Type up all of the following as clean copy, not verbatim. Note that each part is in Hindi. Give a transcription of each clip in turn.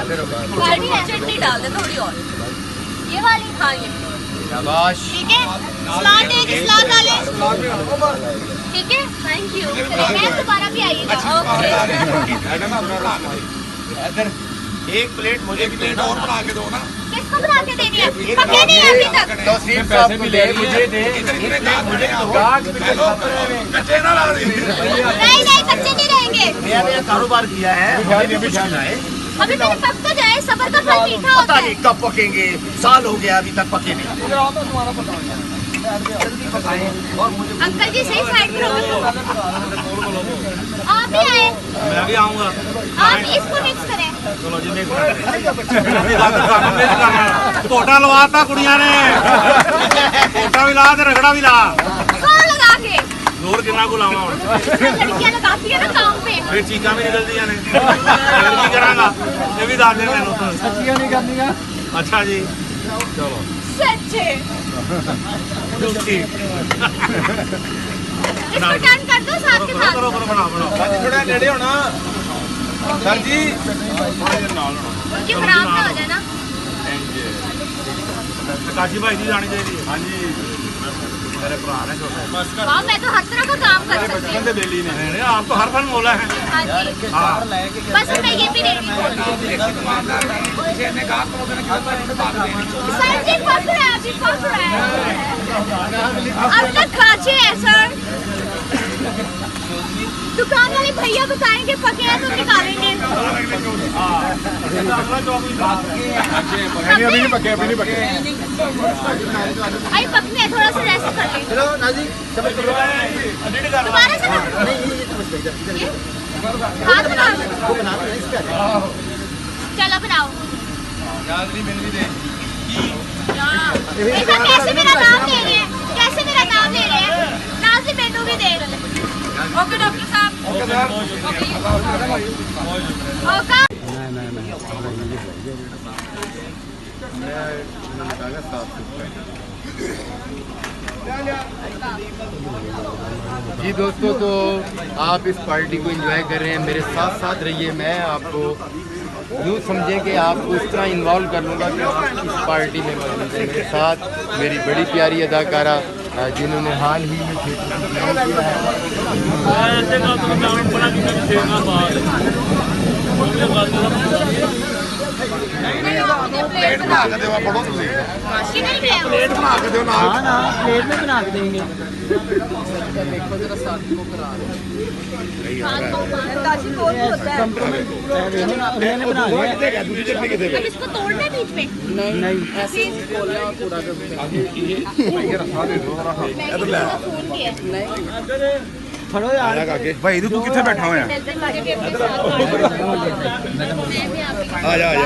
पार्टी है, चटनी डाल दे थोड़ी और, ये वाली। हाँ ये शाबाश, ठीक है। सलाद एक सलाद डालें, ठीक है। थैंक यू, दोबारा भी आइएगा। ओके, एक प्लेट मुझे, एक प्लेट और बना के दो ना। किसको बना के देनी है? पके नहीं है अभी तक। तो सिर्फ पैसे भी ले मुझे दे, मुझे कच्चे ना ला दे। नहीं नहीं, कच्चे नहीं रहेंगे। मैंने कारोबार किया है, अभी मेरे पक तो जाए, सबर का फल मीठा होता है। कब पकेंगे? साल हो गया अभी तक पके नहीं। अंकल जी सही साइड पर होंगे। आप भी आए। मैं भी आऊंगा। आप इसको मिक्स करें। चलो जी, पोटा लवाता कुड़िया ने, पोटा भी ला ते रगड़ा भी ला। कौन लगा के? जोर कितना को लावा हुण? लड़कियां लगाती है ना काम पे। फिर चीका भी निकलती ने, की करांगा? ये भी दाद दे मैनू तो। सच्चियां नहीं करनियां। अच्छा जी, चलो सच्चे। झूठी। इसको टर्न कर दो साथ के साथ। करो करो, बनाओ बनाओ। थोड़ा नेड़े होना सर जी, उनकी खराब ना हो जाए ना। काशी भाई जी जानी चाहिए। हाँ जी, मेरे भरा ने छोटे। वाह, मैं तो हर तरह का काम कर सकती हूँ। बेली ने आप तो हर फल मोला है। हाँ जी, बस मैं ये भी रेडी हूँ। सर जी पक रहा है, अभी पक रहा है। अब तक काचे है सर। दुकान वाले भैया बताएंगे पके हैं तो निकालेंगे। अभी नहीं पके, अभी नहीं पके। आई पकने हैं, थोड़ा सा रेस्ट कर लें। चलो नाजी, दोबारा से ना। हाथ बनाओ। चलो बनाओ। देखा कैसे मेरा नाम ले रहे हैं, कैसे मेरा नाम ले रहे हैं। नाज़ी मेनू भी दे रहे हैं। ओके डॉक्टर साहब। ओके। जी दोस्तों, तो आप इस पार्टी को एंजॉय कर रहे हैं, मेरे साथ साथ रहिए। मैं आपको यूँ समझें कि आपको इस तरह इन्वॉल्व कर लूँगा कि आप इस पार्टी में मौजूद हैं। मेरे साथ मेरी बड़ी प्यारी अदाकारा जिन्होंने हाल ही में थिएटर प्लेट बना के दो, पढ़ो तुसी। प्लेट बना के दो ना। हाँ ना, प्लेट में बना के देंगे। उन्होंने बना लिया। अब इसको तोड़ना है बीच में? नहीं, ऐसे फड़ो यार। भाई तू किथे बैठा हुआ है? आजा आजा।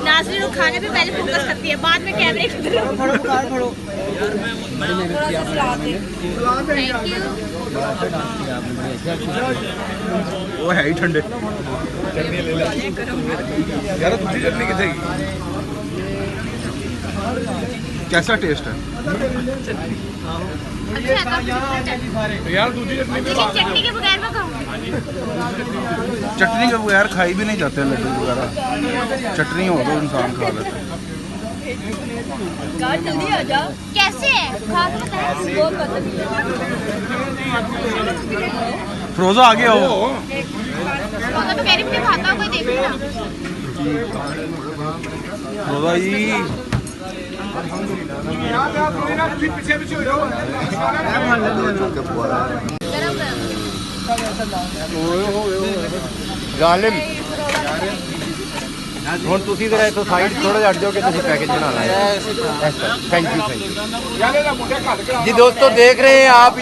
नाज़रीन लोग खाने पे पहले फोकस करती है, बाद में कैमरे की तरफ। फड़ो कार फड़ो। Thank you. वो है ही ठंडे। यार दूसरी चटनी किथे गई? कैसा टेस्ट है? यार दूसरी चटनी भी चटनी के बगैर मैं खाऊंगी। चटनी के बगैर खाई भी नहीं जाते लड्डू वगैरह। चटनी हो तो इंसान खा लेता है। जल्दी आ जाओ। कैसे है? खा के बताएं। फिरोजा आ गया हो। तो मेरी भी खाता कोई देखो। फिरोजा जी ਜ਼ਾਲਿਮ ਹੁਣ ਤੁਸੀਂ ਜ਼ਰਾ ਇੱਥੋਂ ਸਾਈਡ ਥੋੜਾ ਜਿਹਾ ਹਟ ਜਾओ कि ਤੁਸੀਂ पैकेज बनाना है। थैंक यू थैंक यू जी। दोस्तों देख रहे हैं आप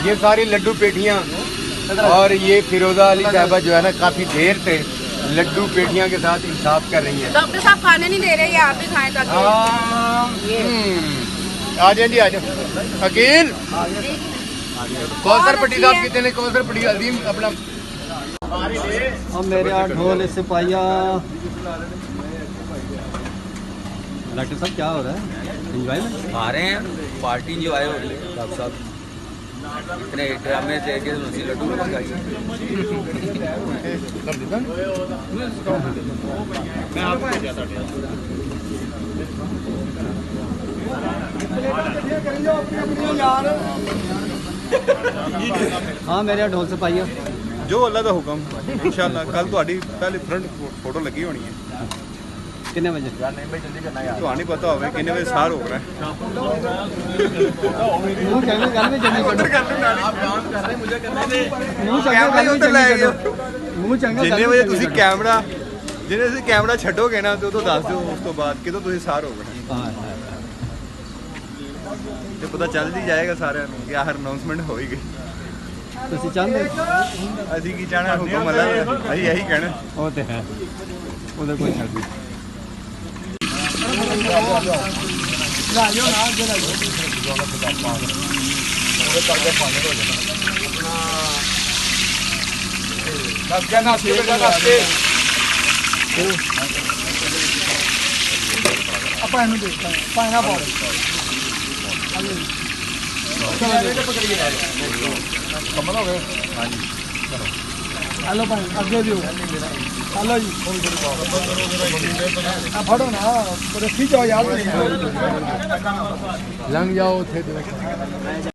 ये सारी लड्डू पेटियां और ये फिरोजा अली साहबा जो है ना काफ़ी देर से लड्डू पेटियां के साथ इंसाफ कर रही हैं। डॉक्टर साहब खाने नहीं दे रहे, ये आप भी खाएं ताकि। आ जाए जी आ जाओ। अकील कौसर पट्टी साहब कितने ने? कौसर पट्टी अजीम अपना और मेरे यहाँ ढोल सिपाहिया। डॉक्टर साहब क्या हो रहा है? एंजॉयमेंट आ रहे हैं, पार्टी इंजॉय हो रही है डॉक्टर साहब। ड्रामे देखे तो लड्डू हाँ मेरे ढोल से पाइए ਜੋ ਅੱਲਾ ਦਾ ਹੁਕਮ ਇਨਸ਼ਾਅੱਲਾ ਕੱਲ ਤੁਹਾਡੀ ਪਹਿਲੀ ਫਰੰਟ ਫੋਟੋ ਲੱਗੀ ਹੋਣੀ ਹੈ कितने बजे ਤੁਹਾਨੂੰ ਨਹੀਂ ਪਤਾ ਹੋਵੇ ਕਿੰਨੇ ਵਜੇ ਸਾਰ ਹੋ ਰਿਹਾ मुँह चंगा गल में जल्दी करो मुँह चंगा गल में ਉੱਧਰ ਲੈ जल्दी ਗਏ करो मुँह चंगा ਜਿੰਨੇ ਵਜੇ ਤੁਸੀਂ ਕੈਮਰਾ ਜਿਹਨੇ ਤੁਸੀਂ ਕੈਮਰਾ ਛੱਡੋਗੇ ਨਾ ਤੇ ਉਦੋਂ ਦੱਸ ਦਿਓ ਉਸ ਤੋਂ ਬਾਅਦ ਕਿਦੋਂ ਤੁਸੀਂ ਸਾਰ ਹੋ ਗਏ ਤੇ ਪਤਾ ਚੱਲ ਹੀ ਜਾਏਗਾ ਸਾਰਿਆਂ ਨੂੰ ਕਿ ਆਖਰ ਅਨਾਉਂਸਮੈਂਟ ਹੋ ਹੀ ਗਈ ਤੁਸੀਂ ਚਾਹੁੰਦੇ ਅਸੀਂ ਕੀ ਚਾਹਣਾ ਹੁਕਮ ਅੱਲਾ ਦਾ ਅਸੀਂ ਇਹੀ ਕਹਿਣਾ ਉਹ ਤੇ ਹੈ ਉਹਦਾ ਕੋਈ ਸ਼ੱਕ ਨਹੀਂ बस क्या नाश्ते का नाश्ते ਆਪਾਂ ਇਹਨੂੰ ਦੇਖਾਂ ਪਾਇਨਾ ਪਾਓ कमल हो गए ਹਲੋ ਭਾਈ ਅੱਗੇ ਦਿਓ ਹਲੋ ਜੀ ਆ ਫੜੋ ਨਾ ਰੱਖੀ ਜਾਓ ਯਾਰ लंघ जाओ थे